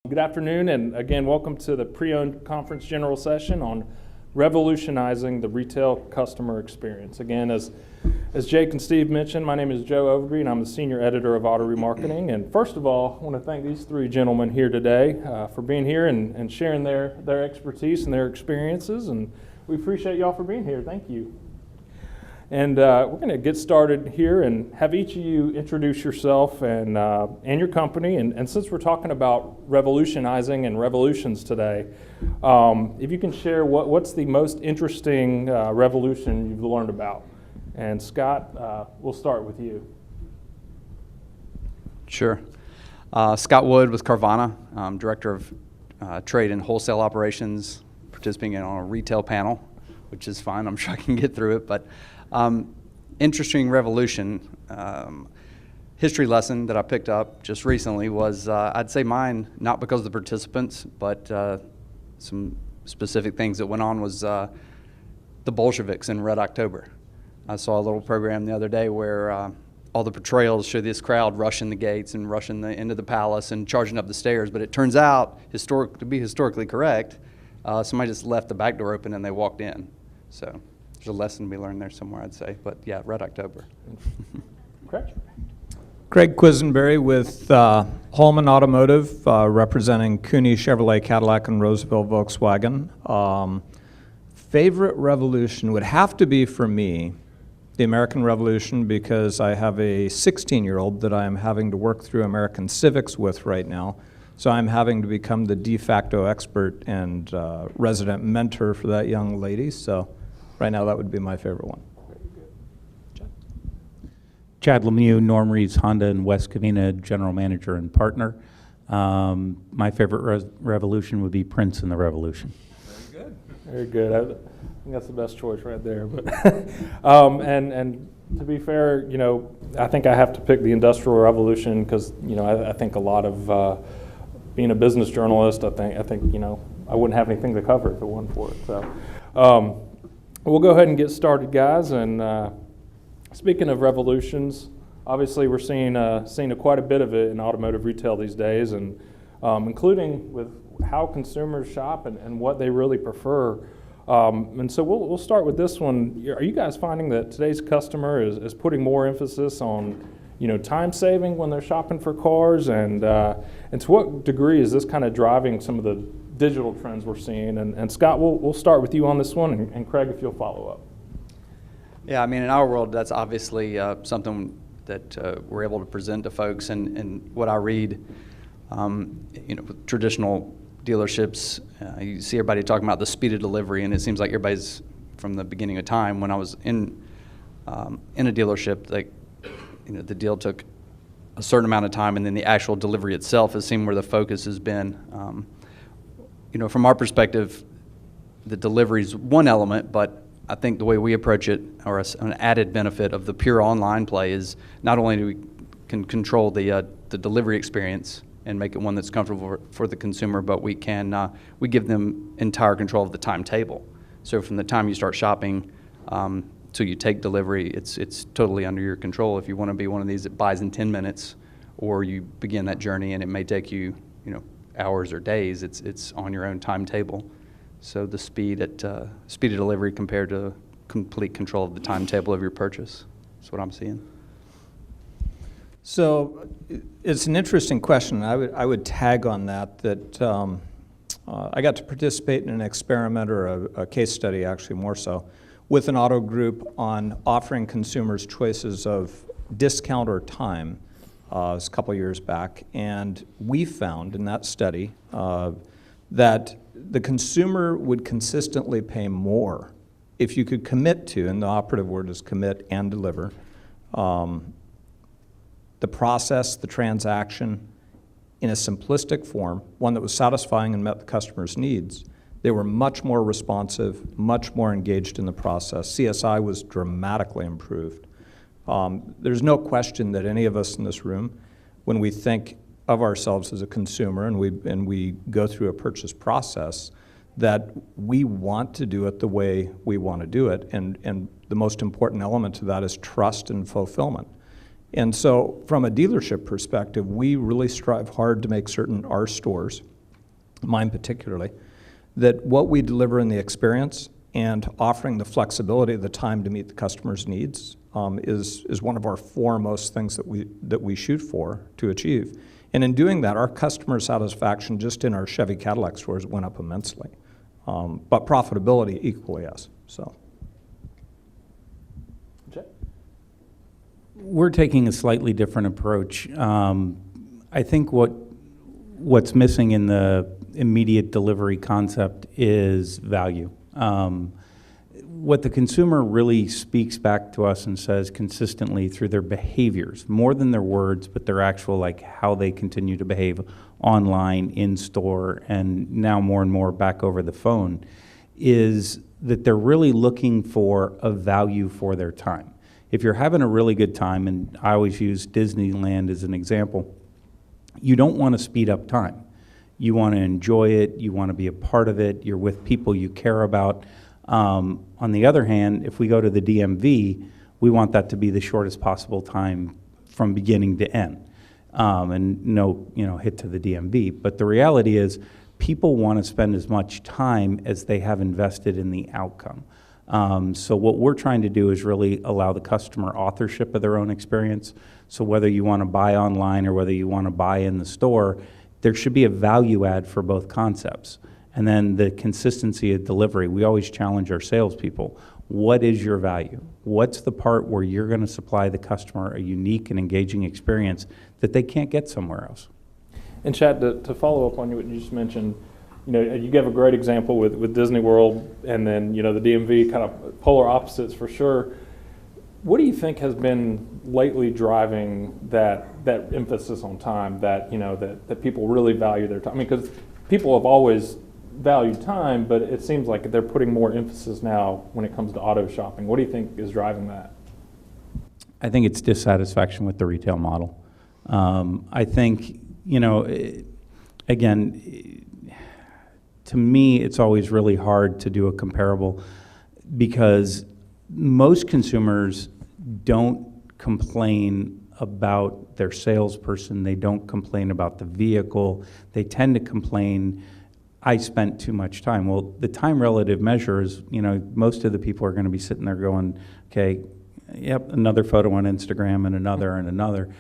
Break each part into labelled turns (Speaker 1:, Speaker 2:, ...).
Speaker 1: Good afternoon, and again, welcome to the Pre-Owned Conference General Session on Revolutionizing the Retail Customer Experience. Again, as Jake and Steve mentioned, my name is Joe Overby, and I'm the Senior Editor of Auto Remarketing. And first of all, I want to thank these three gentlemen here today for being here and sharing their expertise and their experiences, and we appreciate y'all for being here. Thank you. And we're going to get started here and have each of you introduce yourself and your company. And since we're talking about revolutionizing and revolutions today, if you can share what's the most interesting revolution you've learned about. And Scott, we'll start with you.
Speaker 2: Sure. Scott Wood with Carvana, Director of Trade and Wholesale Operations, participating on a retail panel, which is fine. I'm sure I can get through it. But interesting revolution. History lesson that I picked up just recently was, I'd say mine, not because of the participants, but some specific things that went on was the Bolsheviks in Red October. I saw a little program the other day where all the portrayals show this crowd rushing the gates and rushing into the palace and charging up the stairs, but it turns out, to be historically correct, somebody just left the back door open and they walked in. So there's a lesson to be learned there somewhere, I'd say. But yeah, Red October.
Speaker 3: Craig Quisenberry with Holman Automotive, representing Cooney Chevrolet, Cadillac, and Roseville Volkswagen. Favorite revolution would have to be, for me, the American Revolution, because I have a 16-year-old that I am having to work through American civics with right now. So I'm having to become the de facto expert and resident mentor for that young lady. So right now, that would be my favorite one.
Speaker 4: Chad Lemieux, Norm Reeves Honda in West Covina, General Manager and Partner. My favorite revolution would be Prince and the Revolution.
Speaker 1: Very good. Very good. I think that's the best choice right there. But and to be fair, I think I have to pick the Industrial Revolution because I think a lot of being a business journalist, I think I wouldn't have anything to cover if it wasn't for it. So. We'll go ahead and get started, guys. And speaking of revolutions, obviously we're seeing quite a bit of it in automotive retail these days, and including with how consumers shop and what they really prefer. And so we'll start with this one. Are you guys finding that today's customer is putting more emphasis on time saving when they're shopping for cars, and to what degree is this kind of driving some of the digital trends we're seeing? And Scott, we'll start with you on this one, and Craig, if you'll follow up.
Speaker 2: Yeah, I mean, in our world, that's obviously something that we're able to present to folks. And what I read, with traditional dealerships, you see everybody talking about the speed of delivery, and it seems like everybody's, from the beginning of time, when I was in a dealership, like, the deal took a certain amount of time, and then the actual delivery itself has seemed where the focus has been. From our perspective, the delivery is one element, but I think the way we approach it, or an added benefit of the pure online play, is not only do we can control the delivery experience and make it one that's comfortable for the consumer, but we give them entire control of the timetable. So from the time you start shopping till you take delivery, it's totally under your control. If you want to be one of these that buys in 10 minutes, or you begin that journey and it may take you, hours or days, it's on your own timetable. So the speed of delivery compared to complete control of the timetable of your purchase is what I'm seeing.
Speaker 3: So it's an interesting question. I would tag on that I got to participate in an experiment, or a case study, actually more so, with an auto group on offering consumers choices of discount or time. It was a couple years back, and we found in that study that the consumer would consistently pay more if you could commit to, and the operative word is commit and deliver, the process, the transaction, in a simplistic form, one that was satisfying and met the customer's needs. They were much more responsive, much more engaged in the process. CSI was dramatically improved. There's no question that any of us in this room, when we think of ourselves as a consumer and we go through a purchase process, that we want to do it the way we want to do it. And the most important element to that is trust and fulfillment. And so from a dealership perspective, we really strive hard to make certain our stores mine particularly, that what we deliver in the experience and offering the flexibility of the time to meet the customer's needs is one of our foremost things that we shoot for to achieve. And in doing that, our customer satisfaction just in our Chevy Cadillac stores went up immensely. But profitability equally yes. So
Speaker 4: We're taking a slightly different approach. I think what's missing in the immediate delivery concept is value. What the consumer really speaks back to us and says consistently through their behaviors, more than their words, but their actual, like, how they continue to behave online, in store, and now more and more back over the phone, is that they're really looking for a value for their time. If you're having a really good time, and I always use Disneyland as an example, you don't want to speed up time. You want to enjoy it, you want to be a part of it, you're with people you care about. On the other hand, if we go to the DMV, we want that to be the shortest possible time from beginning to end, and no, hit to the DMV. But the reality is, people want to spend as much time as they have invested in the outcome. So what we're trying to do is really allow the customer authorship of their own experience. So whether you want to buy online or whether you want to buy in the store, there should be a value add for both concepts. And then the consistency of delivery. We always challenge our salespeople. What is your value? What's the part where you're going to supply the customer a unique and engaging experience that they can't get somewhere else?
Speaker 1: And Chad, to follow up on what you just mentioned, you gave a great example with Disney World, and then the DMV, kind of polar opposites for sure. What do you think has been lately driving that emphasis on time? That that people really value their time. I mean, because people have always valued time, but it seems like they're putting more emphasis now when it comes to auto shopping. What do you think is driving that?
Speaker 4: I think it's dissatisfaction with the retail model. I think, again, to me, it's always really hard to do a comparable because most consumers don't complain about their salesperson. They don't complain about the vehicle. They tend to complain, I spent too much time. Well, the time relative measure is, most of the people are going to be sitting there going, okay, yep, another photo on Instagram and another and another.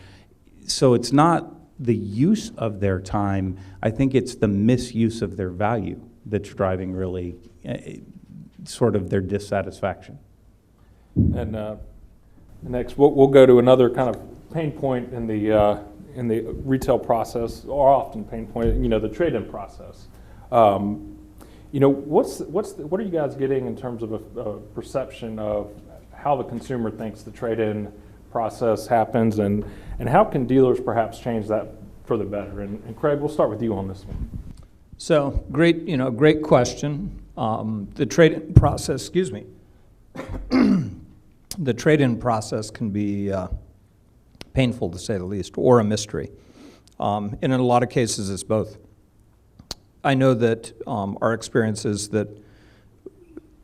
Speaker 4: So it's not the use of their time. I think it's the misuse of their value that's driving really sort of their dissatisfaction.
Speaker 1: And next, we'll go to another kind of pain point in the retail process, or often pain point, the trade-in process. What are you guys getting in terms of a perception of how the consumer thinks the trade-in process happens, and how can dealers perhaps change that for the better? And Craig, we'll start with you on this one.
Speaker 3: So great question. The trade-in process, the trade-in process can be painful, to say the least, or a mystery. And in a lot of cases, it's both. I know that our experience is that,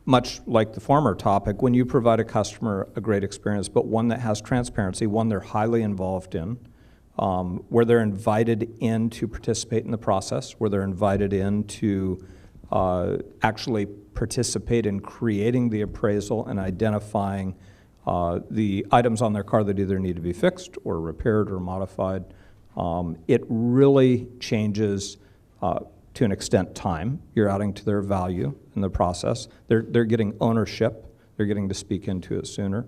Speaker 3: much like the former topic, when you provide a customer a great experience, but one that has transparency, one they're highly involved in, where they're invited in to participate in the process, where they're invited in to actually participate in creating the appraisal and identifying the items on their car that either need to be fixed or repaired or modified, it really changes to an extent time. You're adding to their value in the process. They're getting ownership. They're getting to speak into it sooner.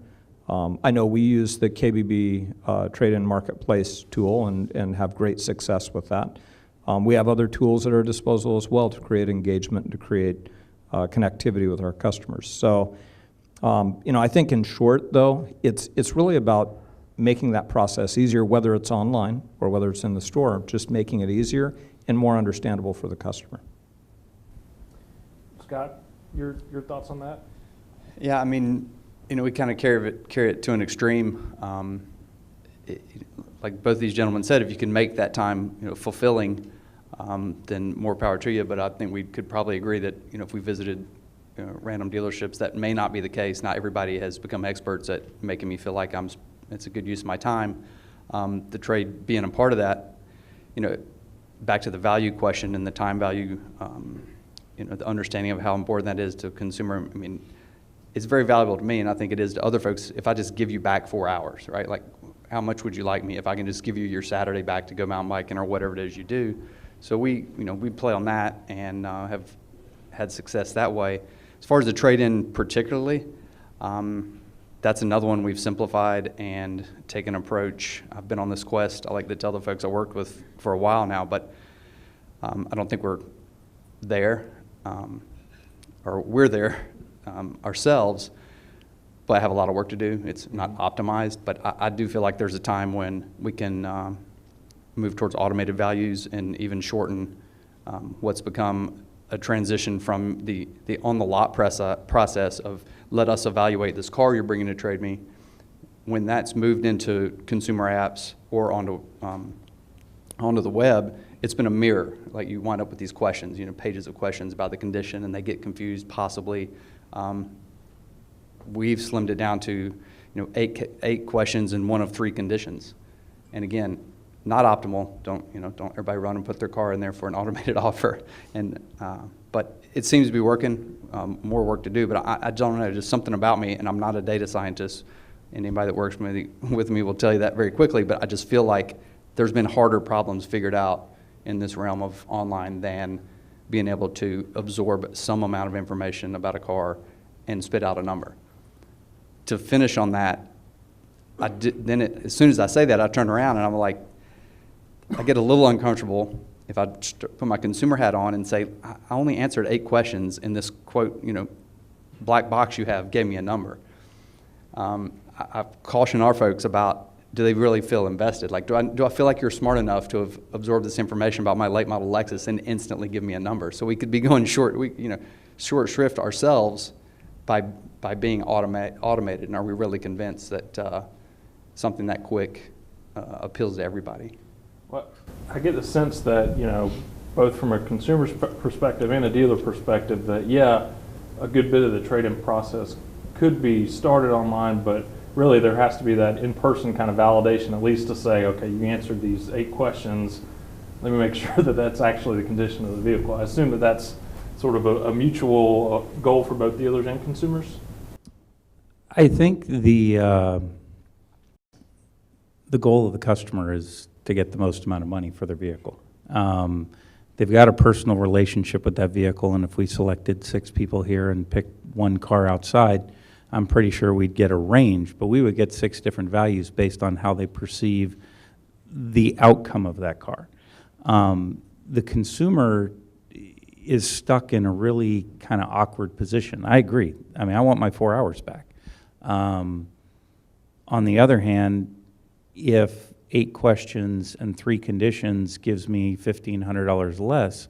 Speaker 3: I know we use the KBB Trade-in Marketplace tool and have great success with that. We have other tools at our disposal as well to create engagement and to create connectivity with our customers. So, I think in short, though, it's really about making that process easier, whether it's online or whether it's in the store, just making it easier and more understandable for the customer.
Speaker 1: Scott, your thoughts on that?
Speaker 2: Yeah, I mean, we kind of carry it to an extreme. Like both these gentlemen said, if you can make that time, fulfilling, then more power to you. But I think we could probably agree that, if we visited random dealerships, that may not be the case. Not everybody has become experts at making me feel like it's a good use of my time. The trade being a part of that, back to the value question and the time value, the understanding of how important that is to a consumer. I mean, it's very valuable to me, and I think it is to other folks. If I just give you back 4 hours, right? Like, how much would you like me if I can just give you your Saturday back to go mountain biking or whatever it is you do? So we play on that and have had success that way. As far as the trade-in particularly, that's another one we've simplified and taken an approach. I've been on this quest. I like to tell the folks I worked with for a while now, but I don't think we're there, or we're there ourselves, but I have a lot of work to do. It's not optimized, but I do feel like there's a time when we can move towards automated values and even shorten what's become a transition from the on-the-lot process of let us evaluate this car you're bringing to trade me. When that's moved into consumer apps or onto the web, it's been a mirror. Like, you wind up with these questions, pages of questions about the condition, and they get confused possibly. We've slimmed it down to 8 questions and 1 of 3 conditions. And again, not optimal. Don't everybody run and put their car in there for an automated offer. And but it seems to be working. More work to do, but I don't know. Just something about me, and I'm not a data scientist. And anybody that works with me will tell you that very quickly. But I just feel like there's been harder problems figured out in this realm of online than being able to absorb some amount of information about a car and spit out a number. To finish on that, as soon as I say that, I turn around and I'm like, I get a little uncomfortable if I put my consumer hat on and say, I only answered 8 questions, and this quote, black box you have gave me a number. I caution our folks about, do they really feel invested? Like, do I feel like you're smart enough to have absorbed this information about my late model Lexus and instantly give me a number? So we could be going short shrift ourselves by being automated, and are we really convinced that something that quick appeals to everybody?
Speaker 1: Well, I get the sense that, both from a consumer's perspective and a dealer perspective, that, yeah, a good bit of the trade-in process could be started online, but really there has to be that in-person kind of validation, at least to say, okay, you answered these 8 questions. Let me make sure that that's actually the condition of the vehicle. I assume that that's sort of a mutual goal for both dealers and consumers?
Speaker 4: I think the goal of the customer is to get the most amount of money for their vehicle. They've got a personal relationship with that vehicle, and if we selected 6 people here and picked one car outside, I'm pretty sure we'd get a range, but we would get 6 different values based on how they perceive the outcome of that car. The consumer is stuck in a really kind of awkward position. I agree. I mean, I want my 4 hours back. On the other hand, if 8 questions and 3 conditions gives me $1,500 less,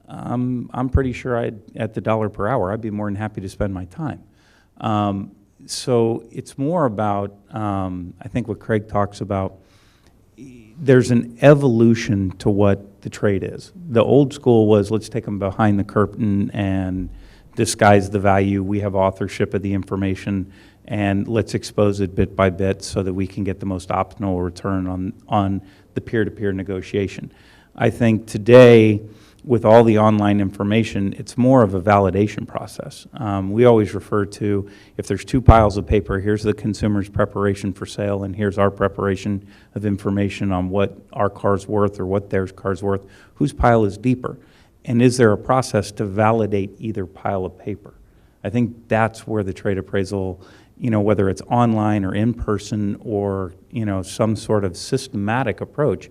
Speaker 4: I'm pretty sure at the dollar per hour, I'd be more than happy to spend my time. So it's more about, I think what Craig talks about, there's an evolution to what the trade is. The old school was, let's take them behind the curtain and disguise the value. We have authorship of the information, and let's expose it bit by bit so that we can get the most optimal return on the peer-to-peer negotiation. I think today, with all the online information, it's more of a validation process. We always refer to, if there's 2 piles of paper, here's the consumer's preparation for sale, and here's our preparation of information on what our car's worth or what their car's worth. Whose pile is deeper? And is there a process to validate either pile of paper? I think that's where the trade appraisal, whether it's online or in person or, some sort of systematic approach,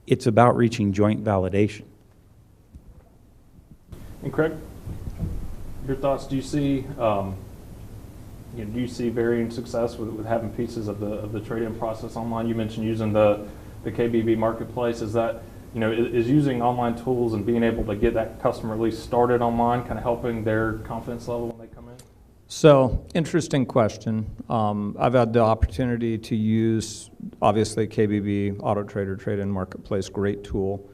Speaker 4: it's about reaching joint validation.
Speaker 1: And Craig, your thoughts? Do you see varying success with having pieces of the trade-in process online? You mentioned using the KBB marketplace. Is that is using online tools and being able to get that customer at least started online kind of helping their confidence level when they come in?
Speaker 3: So, interesting question. I've had the opportunity to use, obviously, KBB, Auto Trader, Trade-In Marketplace, great tool.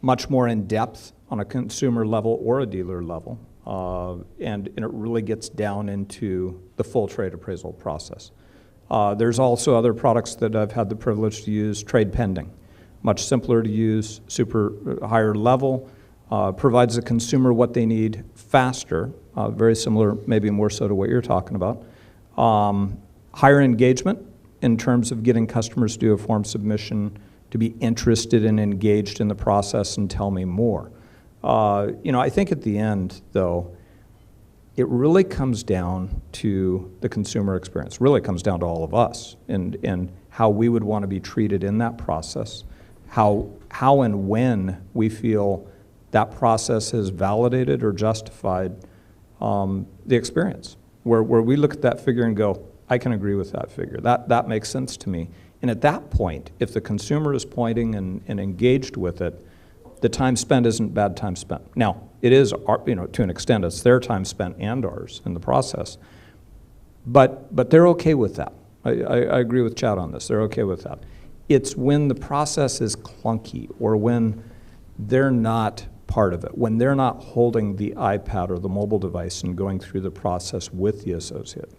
Speaker 3: Much more in depth on a consumer level or a dealer level. And it really gets down into the full trade appraisal process. There's also other products that I've had the privilege to use, Trade Pending. much simpler to use, super higher level, provides the consumer what they need faster, very similar, maybe more so to what you're talking about. Higher engagement in terms of getting customers to do a form submission, to be interested and engaged in the process and tell me more. I think at the end, though, it really comes down to the consumer experience, really comes down to all of us and how we would want to be treated in that process, how and when we feel that process has validated or justified the experience, where we look at that figure and go, I can agree with that figure. That makes sense to me. And at that point, if the consumer is pointing and engaged with it, the time spent isn't bad time spent. Now, it is, to an extent, it's their time spent and ours in the process. But they're okay with that. I agree with Chad on this. They're okay with that. It's when the process is clunky or when they're not part of it, when they're not holding the iPad or the mobile device and going through the process with the associate,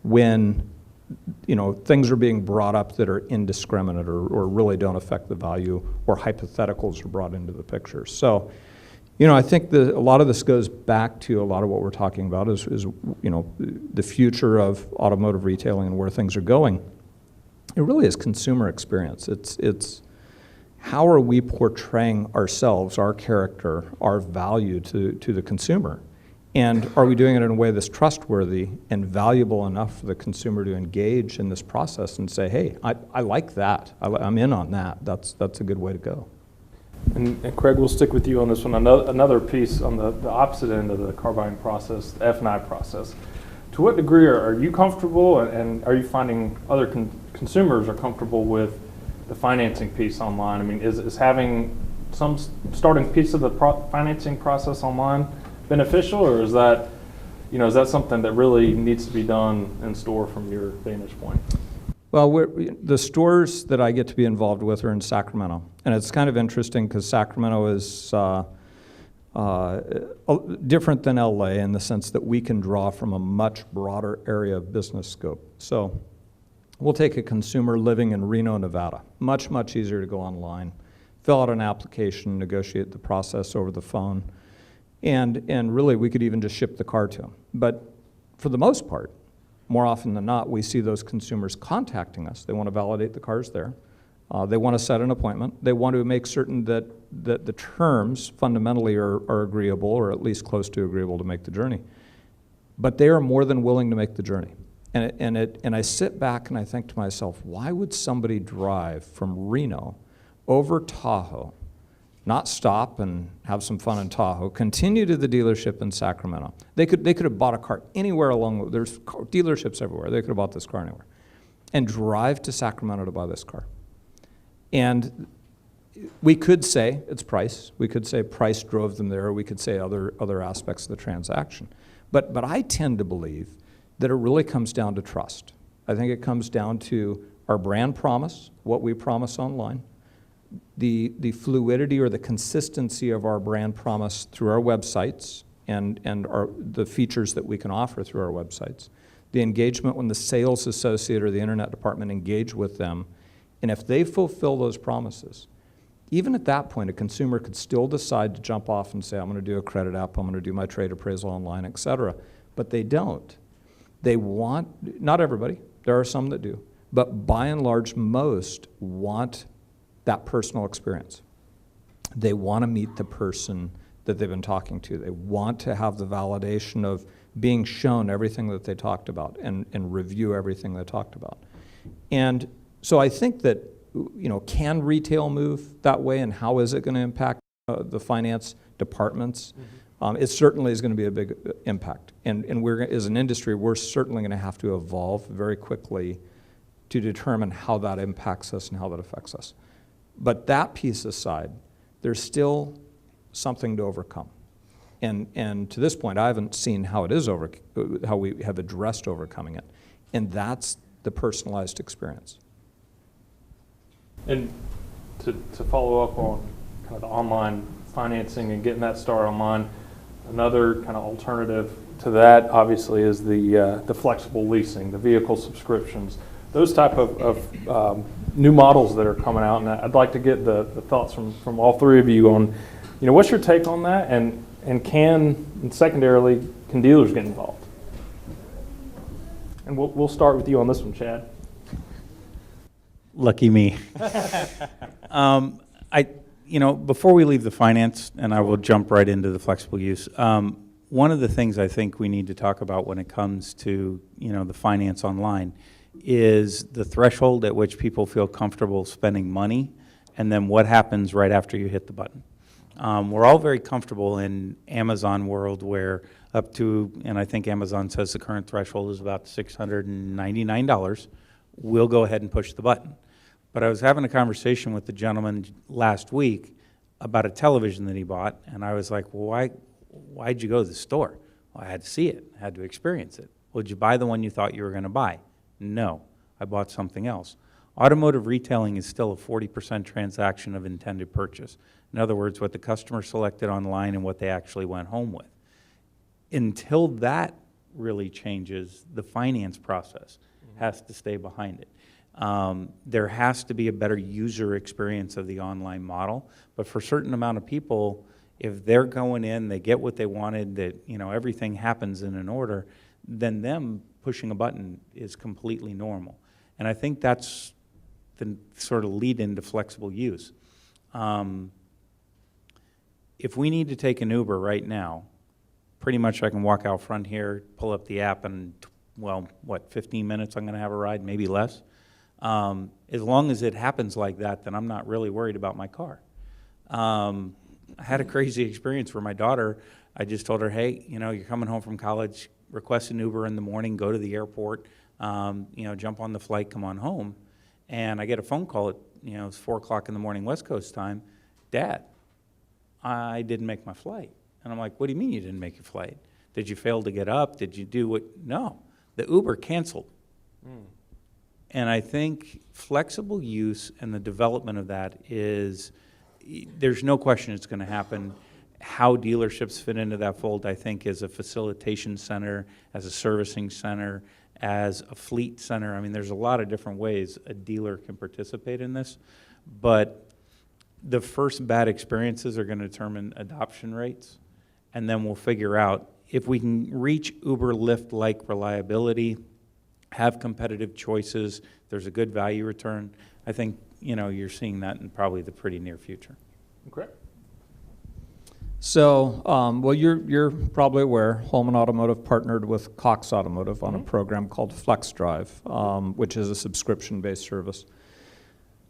Speaker 3: when things are being brought up that are indiscriminate or really don't affect the value, or hypotheticals are brought into the picture. So, I think a lot of this goes back to a lot of what we're talking about is the future of automotive retailing and where things are going. It really is consumer experience. It's how are we portraying ourselves, our character, our value to the consumer? And are we doing it in a way that's trustworthy and valuable enough for the consumer to engage in this process and say, hey, I like that. I'm in on that. That's a good way to go.
Speaker 1: And Craig, we'll stick with you on this one. Another piece on the opposite end of the car buying process, the F&I process. To what degree are you comfortable, and are you finding other consumers are comfortable with the financing piece online? I mean, is having some starting piece of the financing process online beneficial, or is that something that really needs to be done in store from your vantage point?
Speaker 3: Well, the stores that I get to be involved with are in Sacramento, and it's kind of interesting because Sacramento is different than LA in the sense that we can draw from a much broader area of business scope. So we'll take a consumer living in Reno, Nevada. Much, much easier to go online, fill out an application, negotiate the process over the phone. And really, we could even just ship the car to them. But for the most part, more often than not, we see those consumers contacting us. They want to validate the car's there. They want to set an appointment. They want to make certain that the terms fundamentally are agreeable, or at least close to agreeable, to make the journey. But they are more than willing to make the journey. And I sit back and I think to myself, why would somebody drive from Reno over Tahoe, not stop and have some fun in Tahoe, continue to the dealership in Sacramento? They could have bought a car anywhere along, there's dealerships everywhere. They could have bought this car anywhere. And drive to Sacramento to buy this car. And we could say it's price. We could say price drove them there. We could say other aspects of the transaction. But I tend to believe that it really comes down to trust. I think it comes down to our brand promise, what we promise online, the fluidity or the consistency of our brand promise through our websites and the features that we can offer through our websites, the engagement when the sales associate or the internet department engage with them, and if they fulfill those promises, even at that point, a consumer could still decide to jump off and say, I'm going to do a credit app, I'm going to do my trade appraisal online, et cetera. But they don't. They want, not everybody, there are some that do, but by and large, most want that personal experience. They want to meet the person that they've been talking to. They want to have the validation of being shown everything that they talked about and review everything they talked about. And so I think that, can retail move that way, and how is it going to impact the finance departments? Mm-hmm. It certainly is going to be a big impact. And we're, as an industry, we're certainly going to have to evolve very quickly to determine how that impacts us and how that affects us. But that piece aside, there's still something to overcome. And to this point, I haven't seen how it is how we have addressed overcoming it. And that's the personalized experience.
Speaker 1: And to follow up on kind of the online financing and getting that started online, another kind of alternative to that obviously is the flexible leasing, the vehicle subscriptions. those type of new models that are coming out, and I'd like to get the thoughts from all three of you on, what's your take on that, and secondarily, can dealers get involved? And we'll start with you on this one, Chad.
Speaker 4: Lucky me. Before we leave the finance, and I will jump right into the flexible use, one of the things I think we need to talk about when it comes to, the finance online is the threshold at which people feel comfortable spending money, and then what happens right after you hit the button. We're all very comfortable in Amazon world where up to, and I think Amazon says the current threshold is about $699, we'll go ahead and push the button. But I was having a conversation with the gentleman last week about a television that he bought, and I was like, well, why'd you go to the store? Well, I had to see it, I had to experience it. Well, did you buy the one you thought you were going to buy? No, I bought something else. Automotive retailing is still a 40% transaction of intended purchase. In other words, what the customer selected online and what they actually went home with. Until that really changes, the finance process has to stay behind it. There has to be a better user experience of the online model, but for a certain amount of people, if they're going in, they get what they wanted, that everything happens in an order, then them pushing a button is completely normal. And I think that's the sort of lead into flexible use. If we need to take an Uber right now, pretty much I can walk out front here, pull up the app, and 15 minutes I'm going to have a ride, maybe less. As long as it happens like that, then I'm not really worried about my car. I had a crazy experience where my daughter, I just told her, hey, you're coming home from college, request an Uber in the morning, go to the airport, jump on the flight, come on home. And I get a phone call at, it's 4 o'clock in the morning West Coast time, Dad, I didn't make my flight. And I'm like, what do you mean you didn't make your flight? Did you fail to get up? Did you do what? No, the Uber canceled. And I think flexible use and the development of that is, there's no question it's going to happen. How dealerships fit into that fold, I think, as a facilitation center, as a servicing center, as a fleet center. I mean, there's a lot of different ways a dealer can participate in this. But the first bad experiences are going to determine adoption rates. And then we'll figure out if we can reach Uber, Lyft-like reliability, have competitive choices, there's a good value return. I think, you're seeing that in probably the pretty near future.
Speaker 1: Okay.
Speaker 3: So, you're probably aware, Holman Automotive partnered with Cox Automotive on a program called Flex Drive, which is a subscription-based service.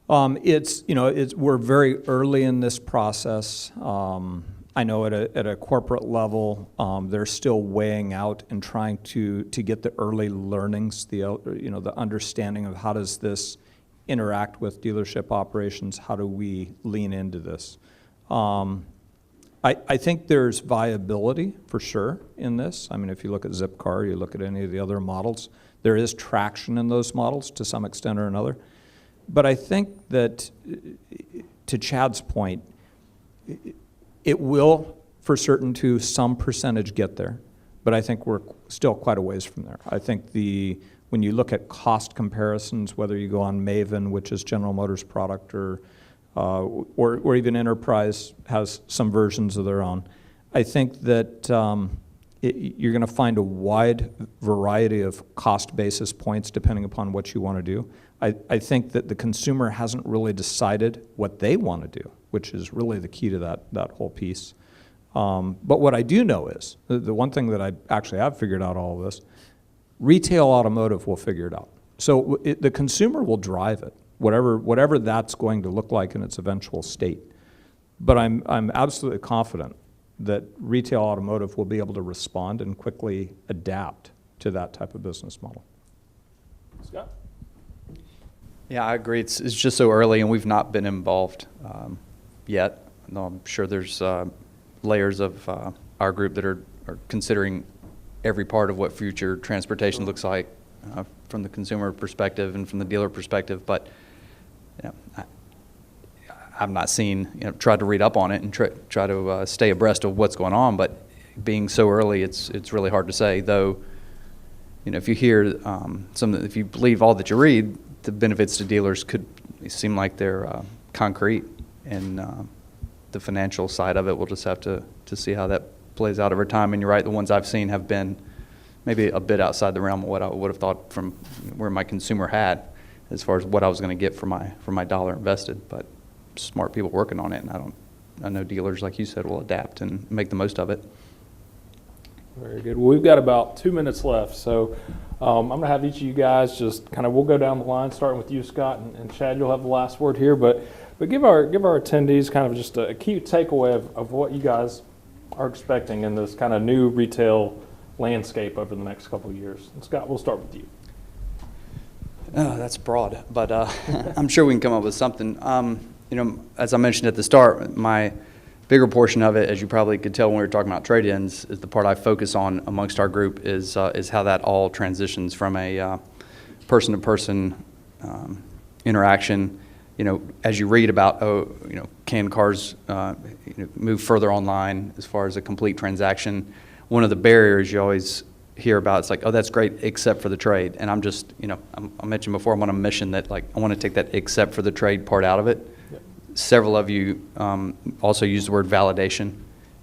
Speaker 3: We're very early in this process. I know at a corporate level, they're still weighing out and trying to get the early learnings, the understanding of how does this interact with dealership operations, how do we lean into this. I think there's viability for sure in this. I mean, if you look at Zipcar, you look at any of the other models, there is traction in those models to some extent or another. But I think that, to Chad's point, it will, for certain, to some percentage get there, but I think we're still quite a ways from there. I think when you look at cost comparisons, whether you go on Maven, which is General Motors' product, or even Enterprise has some versions of their own, I think that you're going to find a wide variety of cost basis points depending upon what you want to do. I think that the consumer hasn't really decided what they want to do, which is really the key to that whole piece. But what I do know is, the one thing that I actually have figured out all of this, retail automotive will figure it out. So the consumer will drive it, whatever that's going to look like in its eventual state. But I'm absolutely confident that retail automotive will be able to respond and quickly adapt to that type of business model.
Speaker 1: Scott?
Speaker 2: Yeah, I agree. It's just so early, and we've not been involved yet. No, I'm sure there's layers of our group that are considering every part of what future transportation looks like from the consumer perspective and from the dealer perspective. But I've not seen, tried to read up on it and try to stay abreast of what's going on. But being so early, it's really hard to say. Though, if you hear if you believe all that you read, the benefits to dealers could seem like they're concrete, and the financial side of it, we'll just have to see how that plays out over time. And you're right, the ones I've seen have been maybe a bit outside the realm of what I would have thought from where my consumer had, as far as what I was going to get for my dollar invested. But smart people working on it, and I know dealers, like you said, will adapt and make the most of it.
Speaker 1: Very good. Well, we've got about 2 minutes left, so I'm going to have each of you guys just kind of, we'll go down the line, starting with you, Scott, and Chad, you'll have the last word here, but give our attendees kind of just a key takeaway of what you guys are expecting in this kind of new retail landscape over the next couple of years. And Scott, we'll start with you.
Speaker 2: Oh, that's broad, but I'm sure we can come up with something. As I mentioned at the start, my bigger portion of it, as you probably could tell when we were talking about trade-ins, is the part I focus on amongst our group is how that all transitions from a person-to-person interaction. As you read about, can cars move further online as far as a complete transaction, one of the barriers you always hear about, it's like, oh, that's great, except for the trade. And I'm just, I mentioned before, I'm on a mission that, like, I want to take that except for the trade part out of it. Yep. Several of you also use the word validation,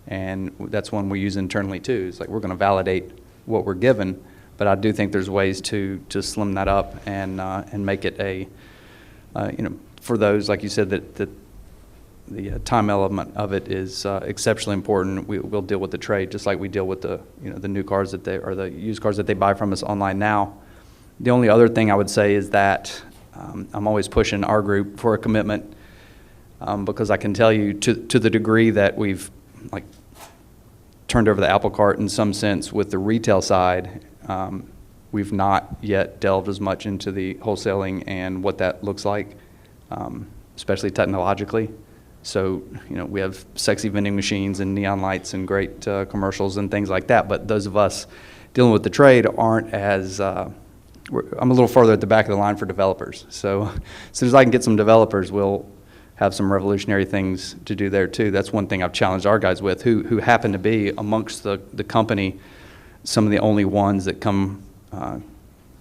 Speaker 2: and that's one we use internally too. It's like, we're going to validate what we're given, but I do think there's ways to slim that up and make it a, for those, like you said, that the time element of it is exceptionally important. We'll deal with the trade just like we deal with the new cars or the used cars that they buy from us online now. The only other thing I would say is that I'm always pushing our group for a commitment because I can tell you to the degree that we've like turned over the apple cart in some sense with the retail side, we've not yet delved as much into the wholesaling and what that looks like, especially technologically. So, we have sexy vending machines and neon lights and great commercials and things like that, but those of us dealing with the trade aren't as, I'm a little further at the back of the line for developers. So as soon as I can get some developers, we'll have some revolutionary things to do there too. That's one thing I've challenged our guys with, who happen to be amongst the company, some of the only ones that come to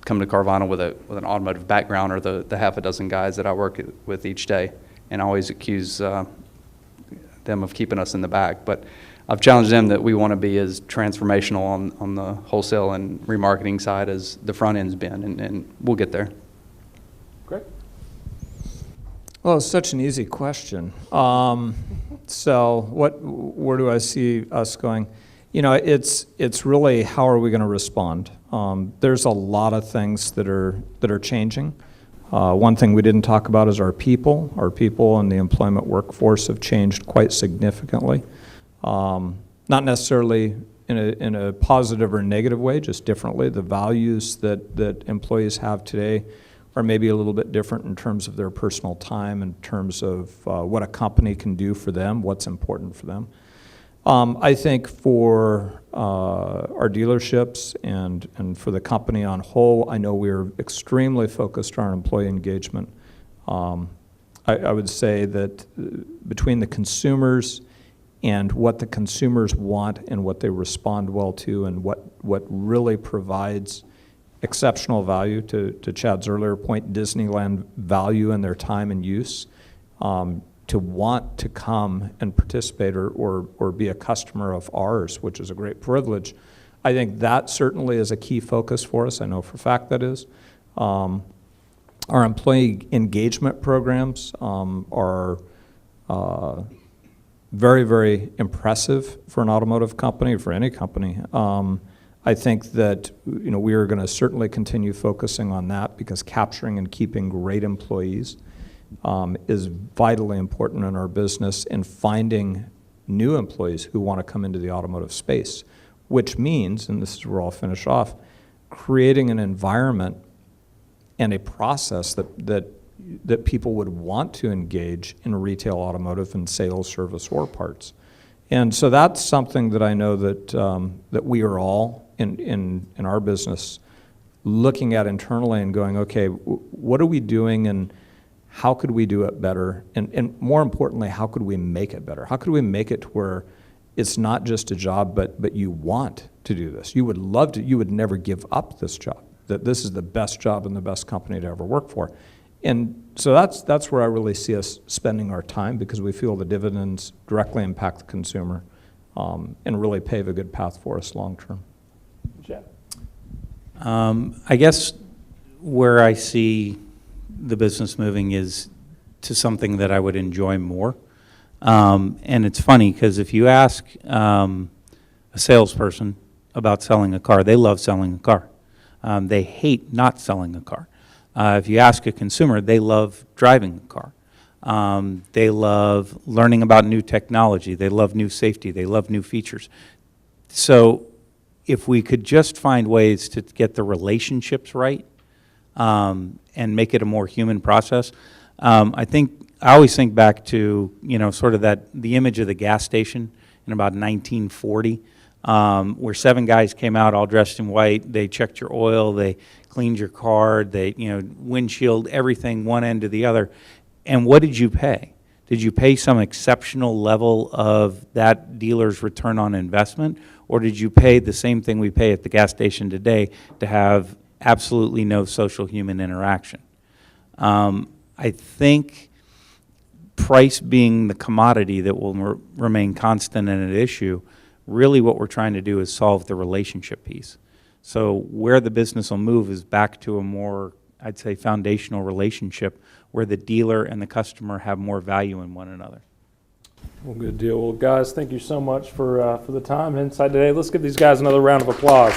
Speaker 2: Carvana with an automotive background are the half a dozen guys that I work with each day. And I always accuse them of keeping us in the back. But I've challenged them that we want to be as transformational on the wholesale and remarketing side as the front end's been, and we'll get there.
Speaker 1: Great.
Speaker 3: Well, it's such an easy question. So where do I see us going? It's really how are we going to respond? There's a lot of things that are changing. One thing we didn't talk about is our people. Our people and the employment workforce have changed quite significantly. Not necessarily in a positive or negative way, just differently. The values that employees have today are maybe a little bit different in terms of their personal time, in terms of what a company can do for them, what's important for them. I think for our dealerships and for the company on whole, I know we're extremely focused on employee engagement. I would say that between the consumers and what the consumers want and what they respond well to and what really provides exceptional value, to Chad's earlier point, Disneyland value in their time and use, to want to come and participate or be a customer of ours, which is a great privilege. I think that certainly is a key focus for us. I know for a fact that is. Our employee engagement programs are very, very impressive for an automotive company, or for any company. I think that we are going to certainly continue focusing on that because capturing and keeping great employees is vitally important in our business, and finding new employees who want to come into the automotive space, which means, and this is where I'll finish off, creating an environment and a process that people would want to engage in retail automotive and sales, service, or parts. And so that's something that I know that we are all in our business looking at internally and going, okay, what are we doing and how could we do it better? And more importantly, how could we make it better? How could we make it to where it's not just a job, but you want to do this. You would love to, you would never give up this job, that this is the best job and the best company to ever work for. And so that's where I really see us spending our time, because we feel the dividends directly impact the consumer and really pave a good path for us long term.
Speaker 1: Jeff?
Speaker 4: I guess where I see the business moving is to something that I would enjoy more. And it's funny, because if you ask a salesperson about selling a car, they love selling a car. They hate not selling a car. If you ask a consumer, they love driving a car. They love learning about new technology. They love new safety. They love new features. So if we could just find ways to get the relationships right and make it a more human process, I always think back to, sort of the image of the gas station in about 1940, where 7 guys came out all dressed in white. They checked your oil, they cleaned your car, they, windshield, everything, one end to the other. And what did you pay? Did you pay some exceptional level of that dealer's return on investment, or did you pay the same thing we pay at the gas station today to have absolutely no social human interaction? I think price being the commodity that will remain constant and an issue, really what we're trying to do is solve the relationship piece. So where the business will move is back to a more, I'd say, foundational relationship where the dealer and the customer have more value in one another.
Speaker 1: Well, good deal. Well, guys, thank you so much for the time and insight today. Let's give these guys another round of applause.